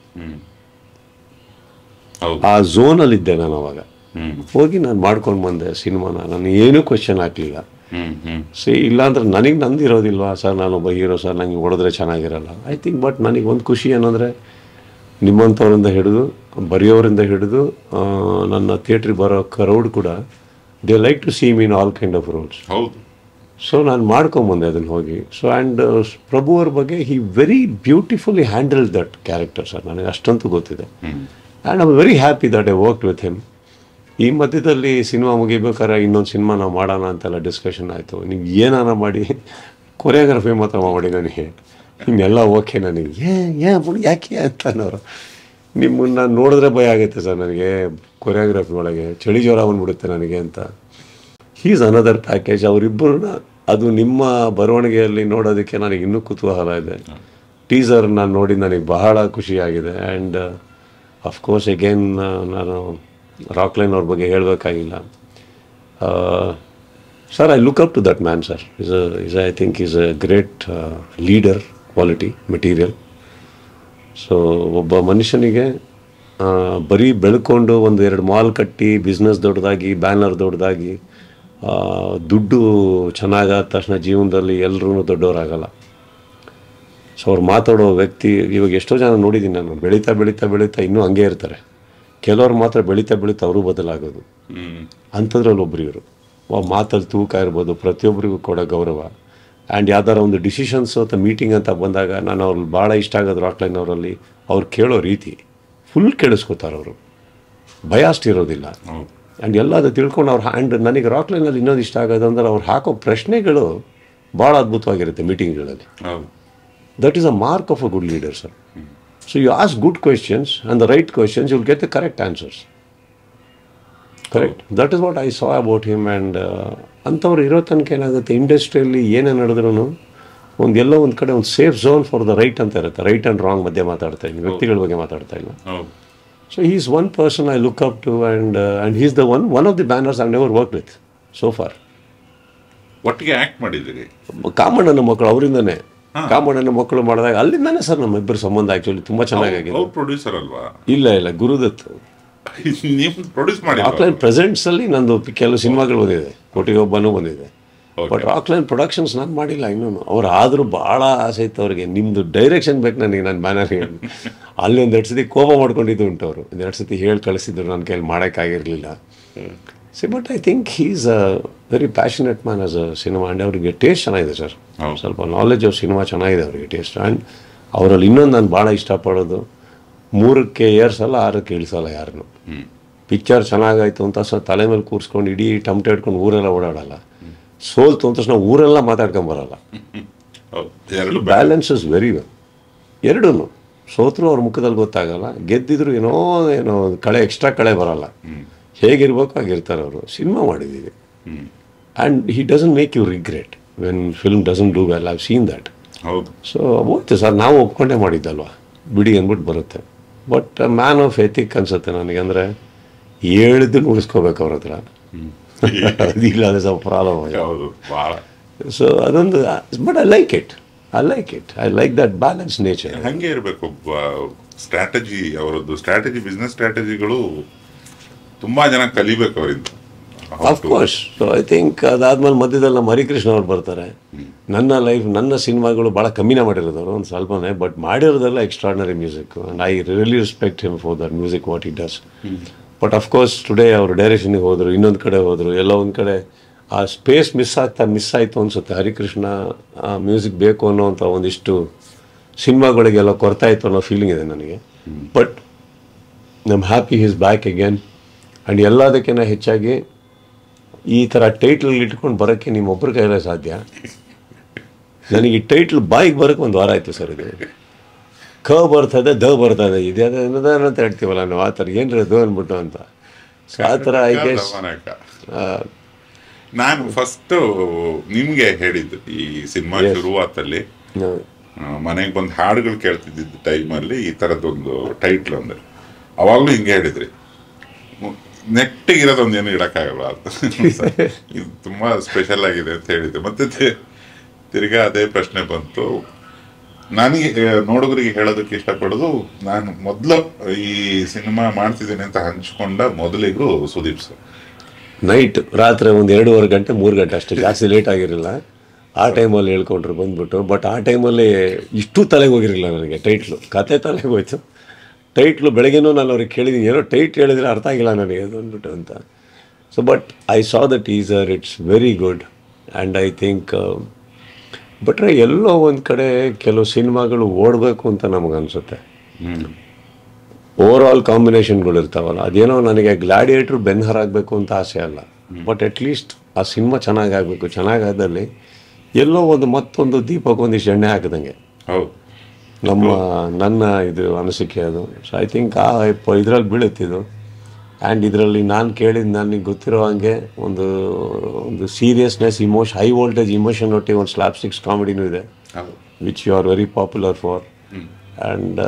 ಆ ಝೋನಲ್ಲಿದ್ದೆ ನಾನು ಅವಾಗ. ಹೋಗಿ ನಾನು ಮಾಡ್ಕೊಂಡು ಬಂದೆ ಸಿನಿಮಾನ. ನಾನು ಏನೂ ಕ್ವೆಶ್ಚನ್ ಹಾಕಲಿಲ್ಲ. ಇಲ್ಲಾಂದ್ರೆ ನನಗೆ ನಂದಿರೋದಿಲ್ವಾ ಸರ್, ನಾನೊಬ್ಬ ಹೀರೋ ಸರ್, ನನಗೆ ಹೊಡೆದ್ರೆ ಚೆನ್ನಾಗಿರಲ್ಲ ಐ ಥಿಂಕ್. ಬಟ್ ನನಗೆ ಒಂದು ಖುಷಿ ಏನಂದರೆ ನಿಮ್ಮಂಥವ್ರಿಂದ ಹಿಡಿದು ಬರೆಯೋರಿಂದ ಹಿಡಿದು ನನ್ನ ಥಿಯೇಟ್ರಿಗೆ ಬರೋ ಕ್ರೌಡ್ ಕೂಡ they like to see me in all kind of roles. So ನಾನು ಮಾಡ್ಕೊಂಬಂದೆ ಅದನ್ನು ಹೋಗಿ. ಸೊ ಆ್ಯಂಡ್ ಪ್ರಭು ಅವ್ರ ಬಗ್ಗೆ he very beautifully handle that character sir. ನನಗೆ ಅಷ್ಟಂತೂ ಗೊತ್ತಿದೆ. And I am very happy that I work with him. ಈ ಮಧ್ಯದಲ್ಲಿ ಸಿನಿಮಾ ಮುಗಿಬೇಕಾದ್ರೆ ಇನ್ನೊಂದು ಸಿನಿಮಾ ನಾವು ಮಾಡೋಣ ಅಂತೆಲ್ಲ ಡಿಸ್ಕಷನ್ ಆಯಿತು. ನೀವು ಏನಾನ ಮಾಡಿ ಕೊರಿಯೋಗ್ರಫಿ ಮಾತ್ರ ಮಾಡಿ ನನಗೆ ಇನ್ನೆಲ್ಲ ಓಕೆ. ನನಗೆ ಯಾಕೆ ಅಂತ ಅನ್ನೋರು ನಿಮ್ಮನ್ನು ನೋಡಿದ್ರೆ ಭಯ ಆಗುತ್ತೆ ಸರ್ ನನಗೆ ಕೊರಿಯೋಗ್ರಫಿ ಒಳಗೆ ಚಳಿ ಜ್ವರ ಬಂದ್ಬಿಡುತ್ತೆ ನನಗೆ ಅಂತ. He's another package. ಅವರಿಬ್ಬರನ್ನ ಅದು ನಿಮ್ಮ ಬರವಣಿಗೆಯಲ್ಲಿ ನೋಡೋದಕ್ಕೆ ನನಗೆ ಇನ್ನೂ ಕುತೂಹಲ ಇದೆ. ಟೀಸರ್ ನಾನು ನೋಡಿ ನನಗೆ ಬಹಳ ಖುಷಿಯಾಗಿದೆ. ಆ್ಯಂಡ್ ಅಫ್ಕೋರ್ಸ್ ಅಗೇನ್ ನಾನು ರಾಕ್ಲೈನ್ ಅವ್ರ ಬಗ್ಗೆ ಹೇಳಬೇಕಾಗಿಲ್ಲ sir. I look up to that man sir. I think is a great leader, quality material. So ಒಬ್ಬ ಮನುಷ್ಯನಿಗೆ ಬರೀ ಬೆಳ್ಕೊಂಡು ಒಂದು 2 ಮಾಲ್ ಕಟ್ಟಿ ಬಿಸ್ನೆಸ್ ದೊಡ್ಡದಾಗಿ ಬ್ಯಾನರ್ ದೊಡ್ಡದಾಗಿ ದುಡ್ಡು ಚೆನ್ನಾಗಾದ ತಕ್ಷಣ ಜೀವನದಲ್ಲಿ ಎಲ್ಲರೂ ದೊಡ್ಡವರಾಗಲ್ಲ. ಸೊ ಅವ್ರು ಮಾತಾಡೋ ವ್ಯಕ್ತಿ ಇವಾಗ ಎಷ್ಟೋ ಜನ ನೋಡಿದ್ದೀನಿ ನಾನು, ಬೆಳೀತಾ ಬೆಳೀತಾ ಬೆಳೀತಾ ಇನ್ನೂ ಹಂಗೆ ಇರ್ತಾರೆ. ಕೆಲವ್ರು ಮಾತ್ರ ಬೆಳೀತಾ ಬೆಳೀತಾ ಅವರು ಬದಲಾಗೋದು. ಅಂಥದ್ರಲ್ಲಿ ಒಬ್ರು ಇವರು. ಮಾತಲ್ಲಿ ತೂಕ ಇರ್ಬೋದು, ಪ್ರತಿಯೊಬ್ಬರಿಗೂ ಕೊಡೋ ಗೌರವ. ಆ್ಯಂಡ್ ಯಾವ್ದಾರ ಒಂದು ಡಿಸಿಷನ್ಸು ಅಥವಾ ಮೀಟಿಂಗ್ ಅಂತ ಬಂದಾಗ ನಾನು ಅವ್ರಲ್ಲಿ ಭಾಳ ಇಷ್ಟ ಆಗೋದು ರಾಕ್ಲೈನ್ ಅವರಲ್ಲಿ ಅವ್ರು ಕೇಳೋ ರೀತಿ ಫುಲ್ ಕೇಳಿಸ್ಕೊತಾರೆ. ಅವರು ಭಯಾಸ್ಟ್ ಇರೋದಿಲ್ಲ. ಆ್ಯಂಡ್ ಎಲ್ಲದು ತಿಳ್ಕೊಂಡು ಅವ್ರು ಆ್ಯಂಡ್ ನನಗೆ ರಾಕ್ಲೈನಲ್ಲಿ ಇನ್ನೊಂದು ಇಷ್ಟ ಆಗೋದು ಅಂದರೆ ಅವ್ರು ಹಾಕೋ ಪ್ರಶ್ನೆಗಳು ಭಾಳ ಅದ್ಭುತವಾಗಿರುತ್ತೆ ಮೀಟಿಂಗ್ಗಳಲ್ಲಿ. That is a mark of a good leader sir. So you ask good questions and the right questions you will get the correct answers. Correct. That is what I saw about him. And ಅಂಥವ್ರು ಇರೋ ತನಕ ಏನಾಗುತ್ತೆ ಇಂಡಸ್ಟ್ರಿಯಲ್ಲಿ ಏನೇ ನಡೆದ್ರೂ ಎಲ್ಲೋ ಒಂದು ಕಡೆ ಒಂದು safe zone for the right ಅಂತ ಇರುತ್ತೆ. ರೈಟ್ ಆ್ಯಂಡ್ ರಾಂಗ್ ಮಧ್ಯೆ ಮಾತಾಡ್ತಾ ಇಲ್ಲ, ವ್ಯಕ್ತಿಗಳ ಬಗ್ಗೆ ಮಾತಾಡ್ತಾ ಇಲ್ಲ. So he is one person I look up to. And he is the one of the banners I never work with so far. ಒಟ್ಟಿಗೆ ಆ್ಯಕ್ಟ್ ಮಾಡಿದ್ದೀರಿ. ಕಾಮಣ್ಣನ ಮಕ್ಕಳು ಅವರಿಂದನೇ. ಕಾಮಣ್ಣನ ಮಕ್ಕಳು ಮಾಡಿದಾಗ ಅಲ್ಲಿಂದಾನೆ ಸರ್ ನಮ್ಮ ಇಬ್ಬರು ಸಂಬಂಧ ಆ್ಯಕ್ಚುಲಿ ತುಂಬ ಚೆನ್ನಾಗಿದೆ. ಪ್ರೊಡ್ಯೂಸರ್ ಅಲ್ವಾ? ಇಲ್ಲ ಗುರುದತ್. ರಾಕ್ಲೈನ್ ಪ್ರೆಸೆಂಟ್ಸಲ್ಲಿ ನಂದು ಕೆಲವು ಸಿನಿಮಾಗಳು ಬಂದಿದೆ, ಒಟ್ಟಿಗೆ ಒಬ್ಬನೂ ಬಂದಿದೆ. ಬಟ್ ರಾಕ್ಲೈನ್ ಪ್ರೊಡಕ್ಷನ್ಸ್ ನಾನು ಮಾಡಿಲ್ಲ ಇನ್ನೂ. ಅವ್ರು ಆದರೂ ಭಾಳ ಆಸೆ ಇತ್ತು ಅವ್ರಿಗೆ, ನಿಮ್ಮದು ಡೈರೆಕ್ಷನ್ ಬೇಕು ನನಗೆ, ನಾನು ಬ್ಯಾನರ್ಗೆ. ಅಲ್ಲಿ ಒಂದು 2 ಸತಿ ಕೋಪ ಮಾಡ್ಕೊಂಡಿದ್ದು ಉಂಟು. ಅವರು 2 ಸತಿ ಹೇಳಿ ಕಳಿಸಿದ್ರು, ನನ್ನ ಕೈಯಲ್ಲಿ ಮಾಡೋಕ್ಕಾಗಿರಲಿಲ್ಲ. But I think he is a very passionate man as a cinema. And ಅವ್ರಿಗೆ ಟೇಸ್ಟ್ ಚೆನ್ನಾಗಿದೆ ಸರ್. ಸ್ವಲ್ಪ ನಾಲೆಜ್ ಆಫ್ ಸಿನಿಮಾ ಚೆನ್ನಾಗಿದೆ ಅವರಿಗೆ ಟೇಸ್ಟ್. ಆ್ಯಂಡ್ ಅವರಲ್ಲಿ ಇನ್ನೊಂದು ನಾನು ಭಾಳ ಇಷ್ಟಪಡೋದು, 3ಕ್ಕೆ ಏರ್ಸಲ್ಲ 6ಕ್ಕೆ ಇಳಿಸಲ್ಲ ಯಾರನ್ನು. ಪಿಕ್ಚರ್ ಚೆನ್ನಾಗಾಯ್ತು ಅಂತ ತಲೆ ಮೇಲೆ ಕೂರಿಸ್ಕೊಂಡು ಇಡೀ ಟಮಟೆ ಹಿಡ್ಕೊಂಡು ಊರೆಲ್ಲ ಓಡಾಡಲ್ಲ. ಸೋಲ್ತು ಅಂತ ತಕ್ಷಣ ಊರೆಲ್ಲ ಮಾತಾಡ್ಕೊಂಬರಲ್ಲ. Balance is very well. ಎರಡೂ ಸೋತರು ಅವ್ರ ಮುಖದಲ್ಲಿ ಗೊತ್ತಾಗಲ್ಲ, ಗೆದ್ದಿದ್ರು ಏನೋ ಕಳೆ ಎಕ್ಸ್ಟ್ರಾ ಕಳೆ ಬರಲ್ಲ. ಹೇಗಿರ್ಬೇಕು ಹಾಗಿರ್ತಾರೆ ಅವರು. ಸಿನಿಮಾ ಮಾಡಿದ್ದೀವಿ. And he doesn't make you regret when film doesn't do well. I've seen that. So ಹೋಯ್ತು ಸರ್, ನಾವು ಒಪ್ಕೊಂಡೇ ಮಾಡಿದ್ದಲ್ವಾ, ಬಿಡಿ ಅಂದ್ಬಿಟ್ಟು ಬರುತ್ತೆ. ಬಟ್ ಮ್ಯಾನ್ ಆಫ್ ಎಥಿಕ್ ಅನ್ಸುತ್ತೆ ನನಗೆ. ಅಂದರೆ ಹೇಳಿದ್ದು ಉಳಿಸ್ಕೋಬೇಕು ಅವ್ರ ಹತ್ರ. ಅದಿಲ್ಲ ಅಂದರೆ ಸ್ವಲ್ಪ ಪ್ರಾಬ್ಲಮ್ ಆಗಿದೆ. ಸೊ ಅದೊಂದು. But I like it. I like that balance nature. ಹಾಗೆ ಇರಬೇಕು. ಸ್ಟ್ರಾಟಜಿ ಅವರದ್ದು ಬಿಸ್ನೆಸ್ ಸ್ಟ್ರಾಟಜಿಗಳು ತುಂಬ ಜನ ಕಲಿಬೇಕು ಅವರಿಂದ. ಅಫ್ಕೋರ್ಸ್. ಸೊ ಐ ಥಿಂಕ್ ಅದಾದ್ಮೇಲೆ ಮಧ್ಯದಲ್ಲಿ ನಮ್ಮ ಹರಿಕೃಷ್ಣ ಅವ್ರು ಬರ್ತಾರೆ. ನನ್ನ ಸಿನಿಮಾಗಳು ಭಾಳ ಕಮ್ಮಿನೇ ಮಾಡಿರೋದವರು, ಒಂದು ಸ್ವಲ್ಪನೇ. ಬಟ್ ಮಾಡಿರೋದೆಲ್ಲ extraordinary music. And I really respect him for that music what he does. But of course today ಅವರು ಡೈರೆಕ್ಷನಿಗೆ ಹೋದರು, ಇನ್ನೊಂದು ಕಡೆ ಹೋದರು, ಎಲ್ಲ ಒಂದು ಕಡೆ ಆ ಸ್ಪೇಸ್ ಮಿಸ್ ಆಯಿತು ಅನಿಸುತ್ತೆ. ಹರಿಕೃಷ್ಣ ಮ್ಯೂಸಿಕ್ ಬೇಕು ಅನ್ನೋವಂಥ ಒಂದಿಷ್ಟು ಸಿನಿಮಾಗಳಿಗೆಲ್ಲ ಕೊರತಾಯಿತ್ತು ಅನ್ನೋ ಫೀಲಿಂಗ್ ಇದೆ ನನಗೆ. But I am happy he is back again. And ಎಲ್ಲದಕ್ಕಿಂತ ಹೆಚ್ಚಾಗಿ ಈ ಥರ ಟೈಟ್ಲ್ ಇಟ್ಕೊಂಡು ಬರೋಕ್ಕೆ ನಿಮ್ಮೊಬ್ಬರ ಕೈಯಲ್ಲೇ ಸಾಧ್ಯ. ನನಗೆ ಈ ಟೈಟ್ಲ್ ಬಾಯಿಗೆ ಬರೋಕ್ಕೆ ಒಂದು ವಾರ ಆಯಿತು ಸರ್. ಇದು ಬರ್ತದೆ ಬರ್ತದೆ ಇದೆ ಅಂತ ಹೇಳ್ತೀವಲ್ಲ ನಾವು, ಆ ಥರ ಏನ್ರಿ ಅದು ಅಂದ್ಬಿಟ್ಟು ಅಂತ. ಸೊ ಆ ಥರ ಐ ಗೆಸ್ ನಾನು ಫಸ್ಟ್ ನಿಮ್ಗೆ ಹೇಳಿದ್ದು ಈ ಸಿನಿಮಾ ಶುರುವಾತಲ್ಲಿ ಮನೆಗೆ ಬಂದು ಹಾಡುಗಳು ಕೇಳ್ತಿದ್ದ ಟೈಮಲ್ಲಿ ಈ ಥರದ್ದೊಂದು ಟೈಟ್ಲ್ ಅಂದ್ರೆ ಅವಾಗಲೂ ಹಿಂಗೆ ಹೇಳಿದ್ರಿ, ನೆಟ್ಟಿಗಿರೋದೊಂದು ಏನು ಇಡಕ್ಕಾಗಲ್ಲ ಅಂತ. ಇದು ತುಂಬಾ ಸ್ಪೆಷಲ್ ಆಗಿದೆ ಅಂತ ಹೇಳಿದ್ದೆ. ಮತ್ತೆ ತಿರ್ಗಾ ಅದೇ ಪ್ರಶ್ನೆ ಬಂತು. ನನಗೆ ನೋಡುಗರಿಗೆ ಹೇಳೋದಕ್ಕೆ ಇಷ್ಟಪಡೋದು, ನಾನು ಮೊದಲು ಈ ಸಿನಿಮಾ ಮಾಡ್ತಿದ್ದೀನಿ ಅಂತ ಹಂಚ್ಕೊಂಡ ಮೊದಲಿಗೂ ಸುದೀಪ್ ಸರ್. ನೈಟ್ ರಾತ್ರಿ ಒಂದು 2:30 ಗಂಟೆ 3 ಗಂಟೆ ಅಷ್ಟೇ, ಜಾಸ್ತಿ ಲೇಟ್ ಆಗಿರಲಿಲ್ಲ. ಆ ಟೈಮಲ್ಲಿ ಹೇಳ್ಕೊಂಡ್ರು ಬಂದ್ಬಿಟ್ಟು. ಬಟ್ ಆ ಟೈಮಲ್ಲಿ ಇಷ್ಟು ತಲೆಗೆ ಹೋಗಿರಲಿಲ್ಲ ನನಗೆ. ಟೈಟ್ಲು ಕತೆ ತಲೆಗೆ ಹೋಯ್ತು. ಟೈಟ್ಲು ಬೆಳಗ್ಗೆನೂ ನಾನು ಅವ್ರಿಗೆ ಕೇಳಿದ್ದೀನಿ, ಏನೋ ಟೈಟ್ ಹೇಳಿದ್ರೆ ಅರ್ಥ ಆಗಿಲ್ಲ ನನಗೆ ಅದು ಅಂದ್ಬಿಟ್ಟು ಅಂತ. So but I saw the teaser, it's very good. And I think ಬಟ್ರೆ ಎಲ್ಲೋ ಒಂದು ಕಡೆ ಕೆಲವು ಸಿನಿಮಾಗಳು ಓಡಬೇಕು ಅಂತ ನಮಗನ್ಸುತ್ತೆ. ಓವರ್ ಆಲ್ ಕಾಂಬಿನೇಷನ್ಗಳು ಇರ್ತಾವಲ್ಲ, ಅದೇನೋ ನನಗೆ ಗ್ಲಾಡಿಯೇಟ್ರ್ ಬೆನ್ಹರ್ ಆಗಬೇಕು ಅಂತ ಆಸೆ ಅಲ್ಲ. ಬಟ್ ಅಟ್ಲೀಸ್ಟ್ ಆ ಸಿನಿಮಾ ಚೆನ್ನಾಗಾಗಬೇಕು. ಚೆನ್ನಾಗಾದಲ್ಲಿ ಎಲ್ಲೋ ಒಂದು ಮತ್ತೊಂದು ದೀಪಕ್ಕೆ ಒಂದಿಷ್ಟು ಎಣ್ಣೆ ಹಾಕಿದಂಗೆ ನನ್ನ ಇದು ಅನಿಸಿಕೆ ಅದು. ಸೊ ಐ ಥಿಂಕ್ ಇದರಲ್ಲಿ ಬೀಳುತ್ತಿದ್ದು. ಆ್ಯಂಡ್ ಇದರಲ್ಲಿ ನಾನು ಕೇಳಿದ್ದು, ನನಗೆ ಗೊತ್ತಿರೋ ಹಂಗೆ ಒಂದು ಸೀರಿಯಸ್ನೆಸ್, ಹೈ ವೋಲ್ಟೇಜ್ ಇಮೋಷನ್ ಒಟ್ಟಿಗೆ ಒಂದು ಸ್ಲ್ಯಾಪ್ಸ್ಟಿಕ್ಸ್ ಕಾಮಿಡಿನೂ ಇದೆ, which you are very popular for. And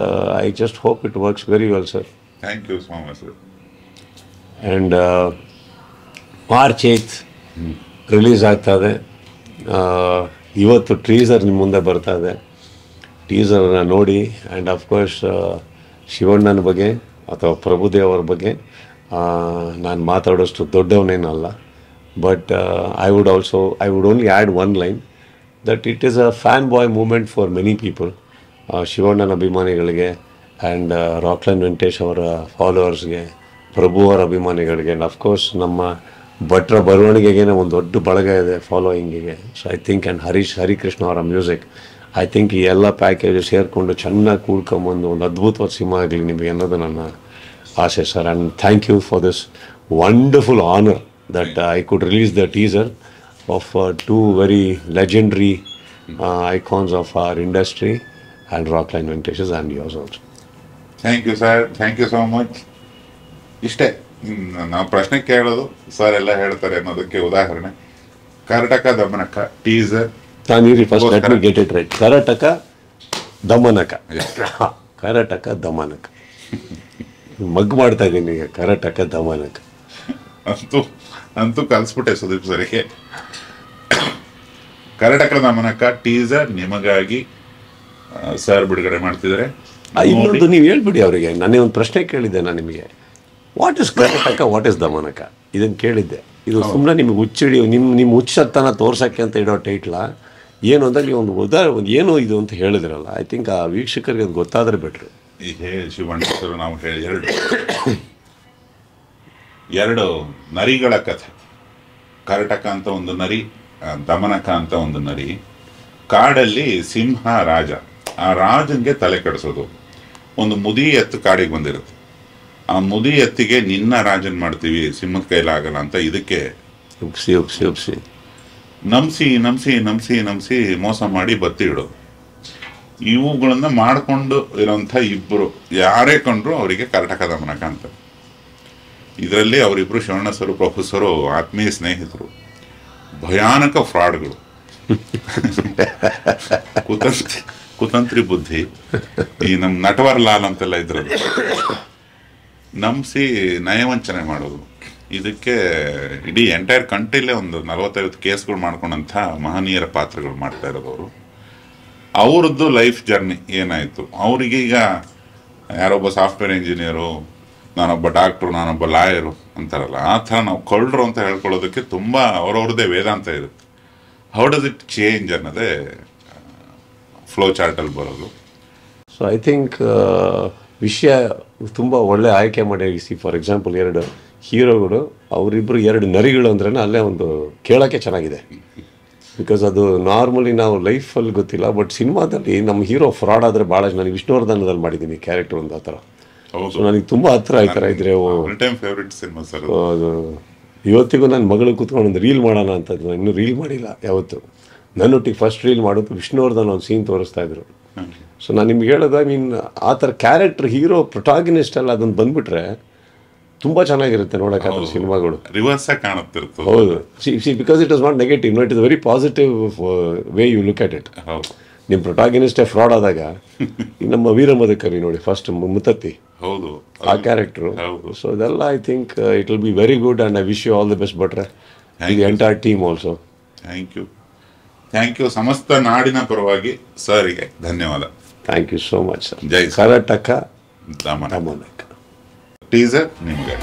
I just hope it works very well sir. Thank you so much sir. And March 8 release ಆಗ್ತಾಯಿದೆ. ಇವತ್ತು ಟೀಸರ್ ನಿಮ್ಮ ಮುಂದೆ ಬರ್ತಾ ಇದೆ. ಟೀಸರ್ನ ನೋಡಿ. ಆ್ಯಂಡ್ ಅಫ್ಕೋರ್ಸ್ ಶಿವಣ್ಣನ ಬಗ್ಗೆ ಅಥವಾ ಪ್ರಭುದೇವ್ ಅವ್ರ ಬಗ್ಗೆ ನಾನು ಮಾತಾಡೋಷ್ಟು ದೊಡ್ಡವನೇನಲ್ಲ. But I would only add one line that it is a fan boy moment for many people. ಶಿವಣ್ಣನ ಅಭಿಮಾನಿಗಳಿಗೆ ಆ್ಯಂಡ್ ರಾಕ್ಲೈನ್ ವೆಂಕಟೇಶ್ ಅವರ ಫಾಲೋವರ್ಸ್ಗೆ, ಪ್ರಭು ಅವರ ಅಭಿಮಾನಿಗಳಿಗೆ, ಆ್ಯಂಡ್ ಅಫ್ಕೋರ್ಸ್ ನಮ್ಮ ಭಟ್ರ ಬರವಣಿಗೆಗೆ ಒಂದು ದೊಡ್ಡ ಬಳಗ ಇದೆ ಫಾಲೋಯಿಂಗಿಗೆ. So I think and Harikrishna ಅವರ ಮ್ಯೂಸಿಕ್, ಐ ಥಿಂಕ್ ಈ ಎಲ್ಲ ಪ್ಯಾಕೇಜು ಸೇರಿಕೊಂಡು ಚೆನ್ನಾಗಿ ಕೂಡ್ಕೊಂಬಂದು ಒಂದು ಅದ್ಭುತವಾದ ಸಿನಿಮಾ ಆಗಲಿ ನಿಮಗೆ ಅನ್ನೋದು ನನ್ನ ಆಸೆ sir. And thank you for this wonderful honour that I could release the teaser of 2 very legendary icons of our industry and Rockline Venkatesh's and yours also. Thank you sir, thank you so much. ಇಷ್ಟೇ ನಾವು ಪ್ರಶ್ನೆ ಕೇಳೋದು, sir ಎಲ್ಲ ಹೇಳ್ತಾರೆ ಅನ್ನೋದಕ್ಕೆ ಉದಾಹರಣೆ Karnataka Damanaka teaser. First let me get it right. Karnataka Damanaka, Karnataka Damanaka mug ಮಾಡ್ತಾ ಇದ್ದೀನಿ ಈಗ. ಕರ್ನಾಟಕ ದಮನಕ ಅಂತೂ ಕಲಿಸ್ಬಿಟ್ಟೆ ಸುದೀಪ್ ಸರಿಗೆ. ಕರ್ನಾಟಕ ದಮನಕ ಟೀಸರ್ ನಿಮಗಾಗಿ ಸರ್ ಬಿಡುಗಡೆ ಮಾಡ್ತಿದ್ದಾರೆ. ಇನ್ನೊಂದು ನೀವು ಹೇಳ್ಬಿಡಿ ಅವರಿಗೆ. ನಾನೇ ಒಂದು ಪ್ರಶ್ನೆ ಕೇಳಿದ್ದೆ ನಾನು ನಿಮಗೆ, what is Karnataka, what is Damanaka, ಇದನ್ನು ಕೇಳಿದ್ದೆ. ಇದು ಸುಮ್ಮನೆ ನಿಮಗೆ ಹುಚ್ಚಿಡಿ ನಿಮ್ಮ ಹುಚ್ಚತನ ತೋರ್ಸೋಕ್ಕೆ ಅಂತ ಇಡೋ ಟೈಟ್ಲ ಏನು ಅಂತ ನೀವು ಒಂದು ಏನು ಇದು ಅಂತ ಹೇಳಿದ್ರಲ್ಲ. ಐ ಥಿಂಕ್ ಆ ವೀಕ್ಷಕರಿಗೆ ಅದು ಗೊತ್ತಾದರೆ ಬೆಟ್ರು. ಈ ಶಿವಣ್ಣ ಸರ್ ನಾವು ಹೇಳಿ ಎರಡು ನರಿಗಳ ಕಥೆ. ಕರ್ನಾಟಕ ಅಂತ ಒಂದು ನರಿ, ದಮನಕ ಅಂತ ಒಂದು ನರಿ. ಕಾಡಲ್ಲಿ ಸಿಂಹ ರಾಜ, ಆ ರಾಜನಿಗೆ ತಲೆ ಕೆಡಿಸೋದು. ಒಂದು ಮುದಿ ಎತ್ತು ಕಾಡಿಗೆ ಬಂದಿರುತ್ತೆ. ಆ ಮುದಿ ಎತ್ತಿಗೆ ನಿನ್ನ ರಾಜನ್ ಮಾಡ್ತೀವಿ, ಸಿಂಹದ ಕೈಲಾಗಲ್ಲ ಅಂತ ಇದಕ್ಕೆ ಉಪ್ಸಿ ನಮ್ಸಿ ಮೋಸ ಮಾಡಿ ಬತ್ತಿ ಇಡೋದು. ಇವುಗಳನ್ನ ಮಾಡಿಕೊಂಡು ಇರೋಂಥ ಇಬ್ಬರು ಯಾರೇ ಕಂಡ್ರು ಅವರಿಗೆ ಕರ್ನಾಟಕ ದಮನಕ ಅಂತ. ಇದರಲ್ಲಿ ಅವರಿಬ್ಬರು ಶಿವಣ್ಣ ಸರು ಪ್ರೊಫೆಸರು ಆತ್ಮೀಯ ಸ್ನೇಹಿತರು, ಭಯಾನಕ ಫ್ರಾಡ್ಗಳು, ಕುತಂತ್ರಿ ಬುದ್ಧಿ. ಈ ನಮ್ಮ ನಟವರ್ ಲಾಲ್ ಅಂತೆಲ್ಲ ಇದ್ರದ್ದು ನಂಬಿಸಿ ನಯವಂಚನೆ ಮಾಡೋದು. ಇದಕ್ಕೆ ಇಡೀ ಎಂಟೈರ್ ಕಂಟ್ರಿಲೇ ಒಂದು 40-50 ಕೇಸ್ಗಳು ಮಾಡ್ಕೊಂಡಂಥ ಮಹನೀಯರ ಪಾತ್ರಗಳು ಮಾಡ್ತಾ ಇರೋದವರು. ಅವ್ರದ್ದು ಲೈಫ್ ಜರ್ನಿ ಏನಾಯಿತು, ಅವರಿಗೀಗ ಯಾರೊಬ್ಬ ಸಾಫ್ಟ್ವೇರ್ ಇಂಜಿನಿಯರು, ನಾನೊಬ್ಬ ಡಾಕ್ಟ್ರು, ನಾನೊಬ್ಬ ಲಾಯರು ಅಂತಾರಲ್ಲ, ಆ ಥರ ನಾವು ಕಳ್ಳರು ಅಂತ ಹೇಳ್ಕೊಳ್ಳೋದಕ್ಕೆ ತುಂಬ ಅವ್ರವ್ರದ್ದೇ ವೇದಾಂತ ಇರುತ್ತೆ. ಹೌ ಡಸ್ ಇಟ್ ಚೇಂಜ್ ಅನ್ನೋದೇ ಫ್ಲೋ ಚಾರ್ಟಲ್ಲಿ ಬರೋದು. ಸೊ ಐ ಥಿಂಕ್ ವಿಷಯ ತುಂಬ ಒಳ್ಳೆ ಆಯ್ಕೆ ಮಾಡಿ. ಫಾರ್ ಎಕ್ಸಾಂಪಲ್ 2 ಹೀರೋಗಳು, ಅವರಿಬ್ಬರು 2 ನರಿಗಳು ಅಂದ್ರೆ ಅಲ್ಲೇ ಒಂದು ಕೇಳೋಕ್ಕೆ ಚೆನ್ನಾಗಿದೆ. ಬಿಕಾಸ್ ಅದು ನಾರ್ಮಲಿ ನಾವು ಲೈಫಲ್ಲಿ ಗೊತ್ತಿಲ್ಲ, ಬಟ್ ಸಿನಿಮಾದಲ್ಲಿ ನಮ್ಮ ಹೀರೋ ಫ್ರಾಡ್ ಆದರೆ ಭಾಳ. ನಾನು ವಿಷ್ಣುವರ್ಧನದಲ್ಲಿ ಮಾಡಿದ್ದೀನಿ ಕ್ಯಾರೆಕ್ಟರ್ ಒಂದು ಆ ಥರ. ಹೌದು. ಸೊ ನನಗೆ ತುಂಬ ಹತ್ರ ಈ ಥರ ಇದ್ರೆ all time favourite cinema sir ಅದು. ಅದು ಇವತ್ತಿಗೂ ನನ್ನ ಮಗಳು ಕೂತ್ಕೊಂಡು ಒಂದು ರೀಲ್ ಮಾಡೋಣ ಅಂತ ಇದ್ಲು. ಇನ್ನೂ ರೀಲ್ ಮಾಡಿಲ್ಲ ಯಾವತ್ತು. ನನ್ನೊಟ್ಟಿಗೆ ಫಸ್ಟ್ ರೀಲ್ ಮಾಡೋದು ವಿಷ್ಣುವರ್ಧನ್ ಒಂದು ಸೀನ್ ತೋರಿಸ್ತಾ ಇದ್ರು. ಸೊ ನಾನು ನಿಮ್ಗೆ ಹೇಳೋದು ಐ ಮೀನ್ ಆ ಥರ ಕ್ಯಾರೆಕ್ಟರ್ ಹೀರೋ ಪ್ರೊಟಾಗನಿಸ್ಟ್ ಎಲ್ಲ ಅದನ್ನು ಬಂದ್ಬಿಟ್ರೆ ತುಂಬ ಚೆನ್ನಾಗಿರುತ್ತೆ ನೋಡೋಕೆ ಅದ್ರ ಸಿನಿಮಾಗಳು. ರಿವರ್ಸ್ ಆಗಿ ಕಾಣುತ್ತಿರ್ತದೆ. ಹೌದು. See because it is not negative, no, it is very positive way you look at it. ಹೌದು ನಿಮ್ಮ ಪ್ರೊಟಾಗನಿಸ್ಟೇ ಫ್ರಾಡ್ ಆದಾಗ ಈ ನಮ್ಮ ವೀರಮದಕರಿ ನೋಡಿ ಫಸ್ಟ್ ಮುತ್ತತ್ತಿ ಹೌದು ಆ ಕ್ಯಾರೆಕ್ಟರು. ಹೌದು. ಸೊ ಇದೆಲ್ಲ I think it will be very good and I wish you all the best ಭಟ್ರೆ, the entire team also. Thank you ಸಮಸ್ತ ನಾಡಿನ ಪರವಾಗಿ ಸರ್ಗೆ ಧನ್ಯವಾದ. Thank you so much sir. ಜೈ ಸರ್. ಕರ್ನಾಟಕ ದಮನ ದಮನಕ ಟೀಸರ್ ನಿಮಗೆ